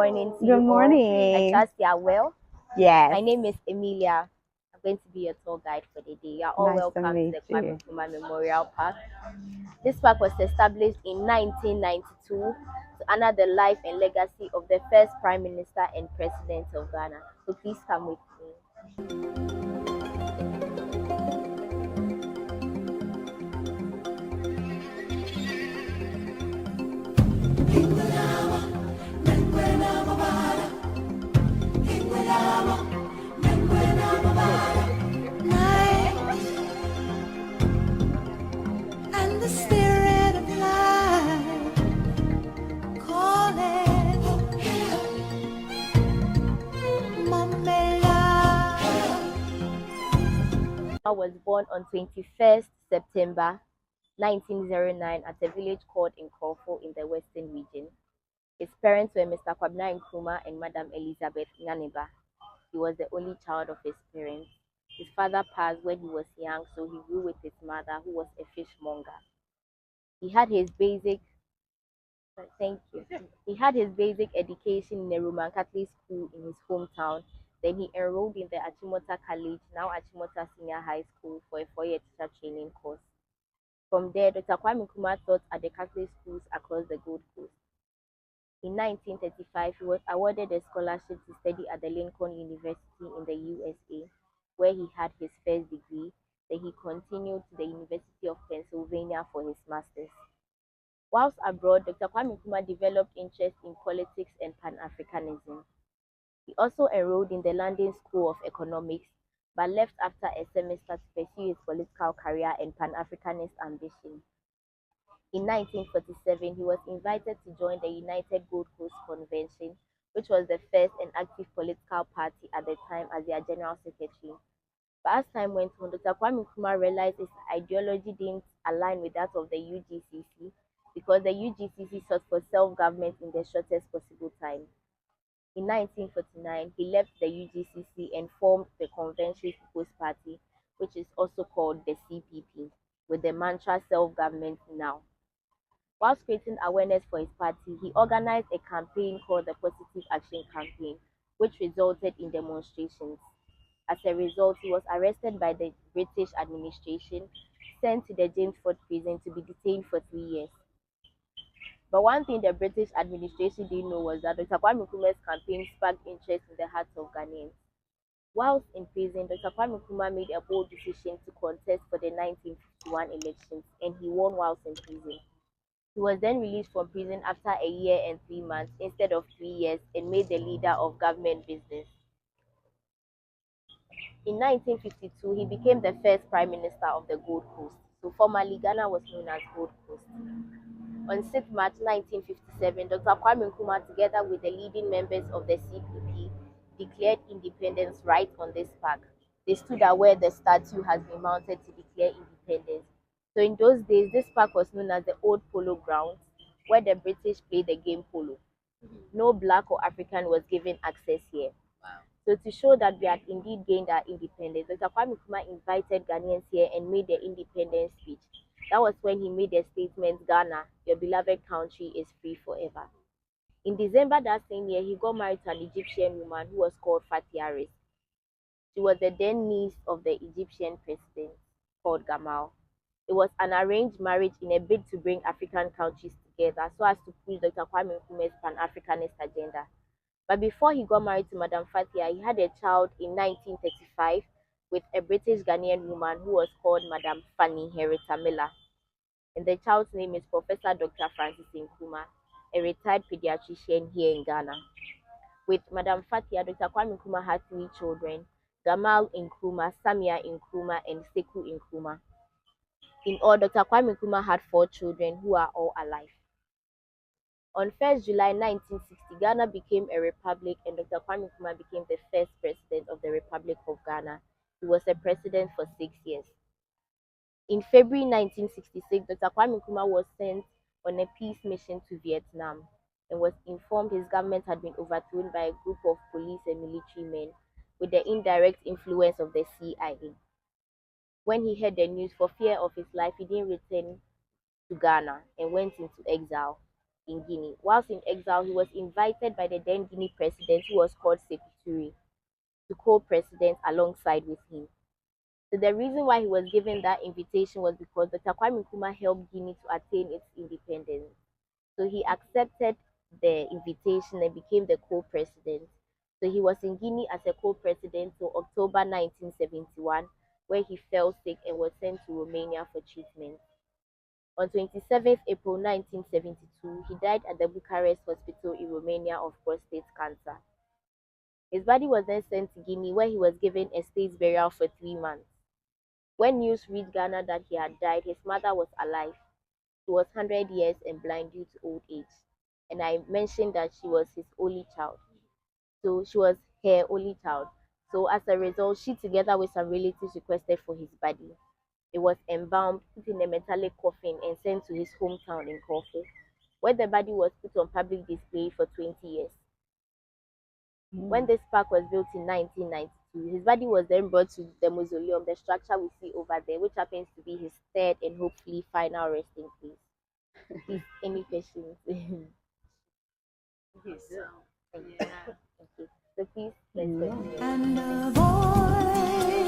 morning to Good you all. I morning. trust you are well. Yes. My name is Emilia. I'm going to be your tour guide for the day. You are all Nice to welcome to meet the Kwame you. Nkrumah Memorial Park. This park was established in 1992 to honor the life and legacy of the first Prime Minister and President of Ghana. So please come with me. And the spirit of life calling Mamela. I was born on 21st September 1909 at a village called Nkrofo in the Western region. His parents were Mr. Kwame Nkrumah and Madam Elizabeth Nganeba. He was the only child of his parents. His father passed when he was young, so he grew with his mother, who was a fishmonger. He had his basic Thank you. He had his basic education in a Roman Catholic school in his hometown. Then he enrolled in the Achimota College, now Achimota Senior High School, for a 4-year teacher training course. From there, Dr. Kwame Nkrumah taught at the Catholic schools across the Gold Coast. In 1935, he was awarded a scholarship to study at the Lincoln University in the USA, where he had his first degree. Then he continued to the University of Pennsylvania for his master's. Whilst abroad, Dr. Kwame Nkrumah developed interest in politics and Pan-Africanism. He also enrolled in the London School of Economics, but left after a semester to pursue his political career and Pan-Africanist ambition. In 1947, he was invited to join the United Gold Coast Convention, which was the first and active political party at the time, as their general secretary. But as time went on, Dr. Kwame Nkrumah realized his ideology didn't align with that of the UGCC, because the UGCC sought for self-government in the shortest possible time. In 1949, he left the UGCC and formed the Convention People's Party, which is also called the CPP, with the mantra self-government now. Whilst creating awareness for his party, he organized a campaign called the Positive Action Campaign, which resulted in demonstrations. As a result, he was arrested by the British administration, sent to the James Ford prison to be detained for 3 years. But one thing the British administration didn't know was that Dr. Kwame Nkrumah's campaign sparked interest in the hearts of Ghanaians. Whilst in prison, Dr. Kwame Nkrumah made a bold decision to contest for the 1951 elections, and he won whilst in prison. He was then released from prison after a year and 3 months instead of 3 years, and made the leader of government business. In 1952, he became the first Prime Minister of the Gold Coast. So formerly, Ghana was known as Gold Coast. On 6 March 1957, Dr. Kwame Nkrumah, together with the leading members of the CPP, declared independence right on this park. They stood at where the statue has been mounted to declare independence. So in those days, this park was known as the Old Polo Grounds, where the British played the game polo. No black or African was given access here. So to show that we had indeed gained our independence, Dr. Kwame Nkrumah invited Ghanaians here and made the independence speech. That was when he made the statement, "Ghana, your beloved country, is free forever." In December that same year, he got married to an Egyptian woman who was called Fatia Riz. She was the then niece of the Egyptian president called Gamal. It was an arranged marriage in a bid to bring African countries together so as to push Dr. Kwame Nkrumah's Pan-Africanist agenda. But before he got married to Madam Fatia, he had a child in 1935 with a British Ghanaian woman who was called Madam Fanny Henrietta Miller. And the child's name is Professor Dr. Francis Nkrumah, a retired pediatrician here in Ghana. With Madam Fatia, Dr. Kwame Nkrumah had 3 children: Gamal Nkrumah, Samia Nkrumah, and Seku Nkrumah. In all, Dr. Kwame Nkrumah had 4 children who are all alive. On 1st July 1960, Ghana became a republic, and Dr. Kwame Nkrumah became the first president of the Republic of Ghana. He was a president for 6 years. In February 1966, Dr. Kwame Nkrumah was sent on a peace mission to Vietnam and was informed his government had been overthrown by a group of police and military men with the indirect influence of the CIA. When he heard the news, for fear of his life, he didn't return to Ghana and went into exile. in Guinea. Whilst in exile, he was invited by the then Guinea president, who was called Secretary, to co-president alongside with him. So the reason why he was given that invitation was because Dr. Kwame Nkrumah helped Guinea to attain its independence. So he accepted the invitation and became the co-president. So he was in Guinea as a co-president till October 1971, where he fell sick and was sent to Romania for treatment. On 27th April 1972, he died at the Bucharest hospital in Romania of prostate cancer. His body was then sent to Guinea, where he was given a state burial for 3 months. When news reached Ghana that he had died, his mother was alive. She was 100 years and blind due to old age. And I mentioned that she was his only child. So she was her only child. So as a result, she together with some relatives requested for his body. It was embalmed, put in a metallic coffin, and sent to his hometown in Korfu, where the body was put on public display for 20 years. When this park was built in 1992, his body was then brought to the mausoleum, the structure we see over there, which happens to be his third and hopefully final resting place. Please, any questions? Okay, so, Okay. yeah. Okay. So please, let's continue. And a voice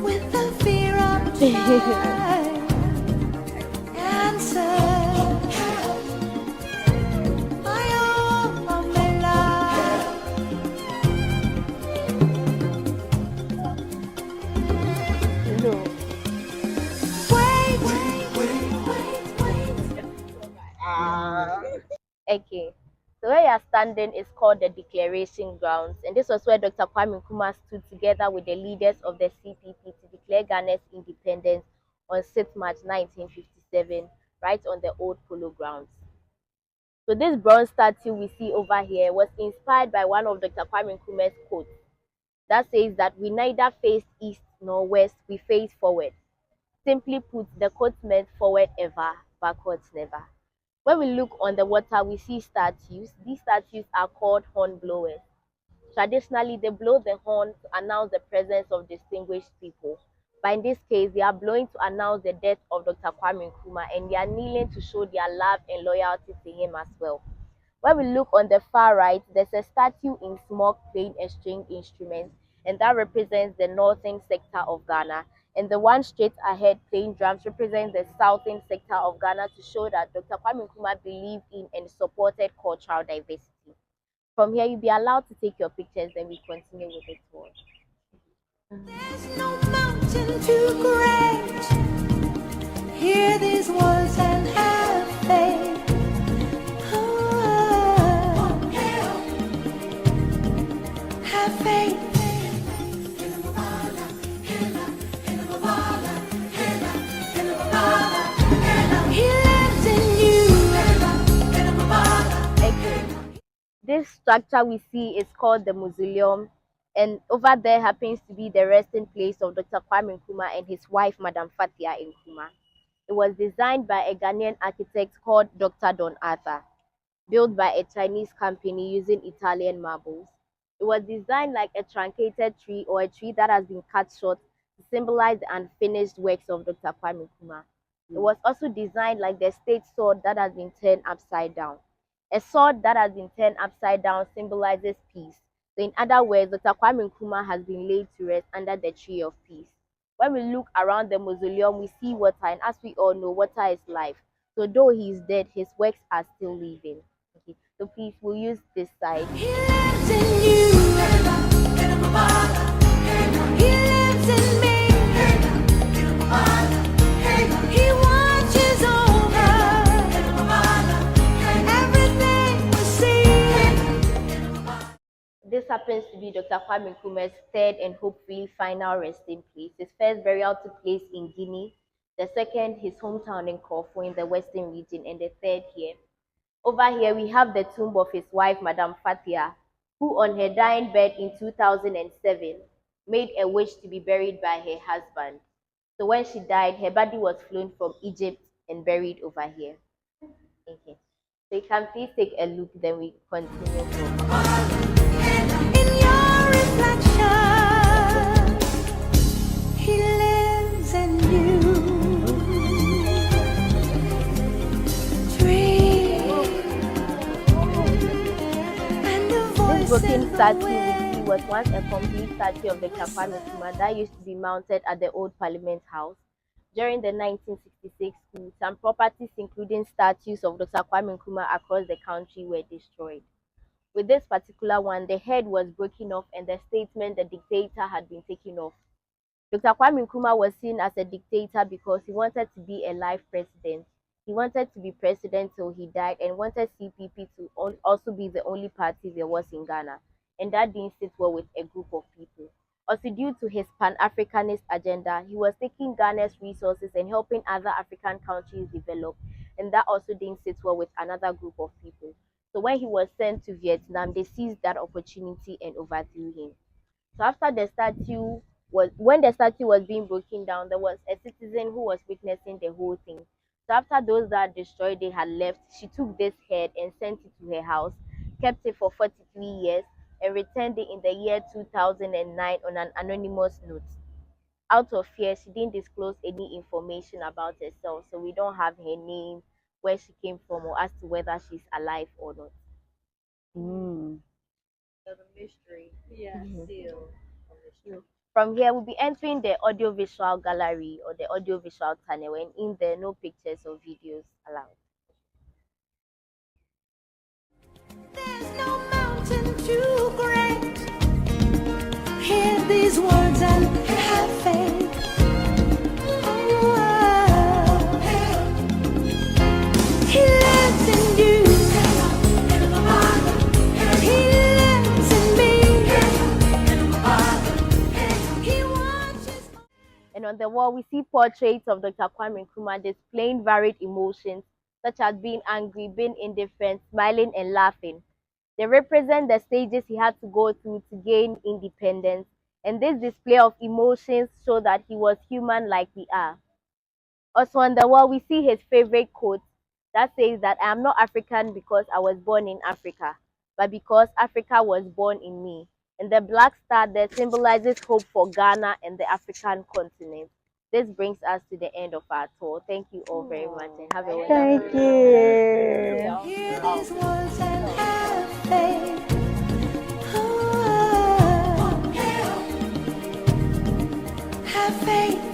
with the fear of child answered, my own Pamela. No. Wait, Okay. So where you are standing is called the Declaration Grounds, and this was where Dr. Kwame Nkrumah stood together with the leaders of the CPP to declare Ghana's independence on 6th March 1957, right on the old polo grounds. So this bronze statue we see over here was inspired by one of Dr. Kwame Nkrumah's quotes that says that we neither face east nor west, we face forward. Simply put, the quote meant forward ever, backwards never. When we look on the water, we see statues. These statues are called horn blowers. Traditionally, they blow the horn to announce the presence of distinguished people. But in this case, they are blowing to announce the death of Dr. Kwame Nkrumah, and they are kneeling to show their love and loyalty to him as well. When we look on the far right, there's a statue in smoke playing a string instrument, and that represents the northern sector of Ghana. And the one straight ahead playing drums represents the southern sector of Ghana to show that Dr. Kwame Nkrumah believed in and supported cultural diversity. From here, you'll be allowed to take your pictures, then we continue with the tour. there's no mountain too great. Hear these words and have faith. Oh, have faith. He lives in you. Okay. This structure we see is called the mausoleum, and over there happens to be the resting place of Dr. Kwame Nkrumah and his wife, Madam Fathia Nkrumah. It was designed by a Ghanaian architect called Dr. Don Arthur, built by a Chinese company using Italian marbles. It was designed like a truncated tree or a tree that has been cut short to symbolize the unfinished works of Dr. Kwame Nkrumah. It was also designed like the state sword that has been turned upside down. A sword that has been turned upside down symbolizes peace. So in other words, Dr. Kwame Nkrumah has been laid to rest under the tree of peace. When we look around the mausoleum, we see water, and as we all know, water is life. So though he is dead, his works are still living. Okay, so please, we'll use this side. He lives in you. He lives in me. He watches over everything we see. This happens to be Dr. Kwame Nkrumah's third and hopefully final resting place. His first burial took place in Guinea, the second his hometown in Korfu in the western region, and the third here. Over here we have the tomb of his wife, Madam Fathia, who on her dying bed in 2007 made a wish to be buried by her husband. So when she died, her body was flown from Egypt and buried over here. Okay. So you can please take a look, then we continue. In your reflection, he lives in you. statue we see was once a complete statue of Dr. Kwame Nkrumah that used to be mounted at the old Parliament House. During the 1966 coup, some properties, including statues of Dr. Kwame Nkrumah across the country, were destroyed. With this particular one, the head was broken off and the statement the dictator had been taken off. Dr. Kwame Nkrumah was seen as a dictator because he wanted to be a life president. He wanted to be president till he died and wanted CPP to also be the only party there was in Ghana. And that didn't sit well with a group of people. Also, due to his Pan-Africanist agenda, he was taking Ghana's resources and helping other African countries develop. And that also didn't sit well with another group of people. So when he was sent to Vietnam, they seized that opportunity and overthrew him. So after when the statue was being broken down, there was a citizen who was witnessing the whole thing. So after those that destroyed it had left, she took this head and sent it to her house, kept it for 43 years, and returned it in the year 2009 on an anonymous note. Out of fear, she didn't disclose any information about herself, so we don't have her name, where she came from, or as to whether she's alive or not. So the mystery Mhm. still a mystery. From here, we'll be entering the audiovisual gallery or the audiovisual tunnel, and in there, no pictures or videos allowed. There's no mountain too great. Hear these words and have faith. Oh, he lives in you. He lives in me. He watches. And on the wall, we see portraits of Dr. Kwame Nkrumah displaying varied emotions, such as being angry, being indifferent, smiling, and laughing. They represent the stages he had to go through to gain independence, and this display of emotions show that he was human like we are. Also on the wall, we see his favorite quote that says that I am not African because I was born in Africa, but because Africa was born in me. And the black star there symbolizes hope for Ghana and the African continent. This brings us to the end of our tour. Thank you all very much and have a wonderful Thank you. Hear these words and have faith. Oh, have faith.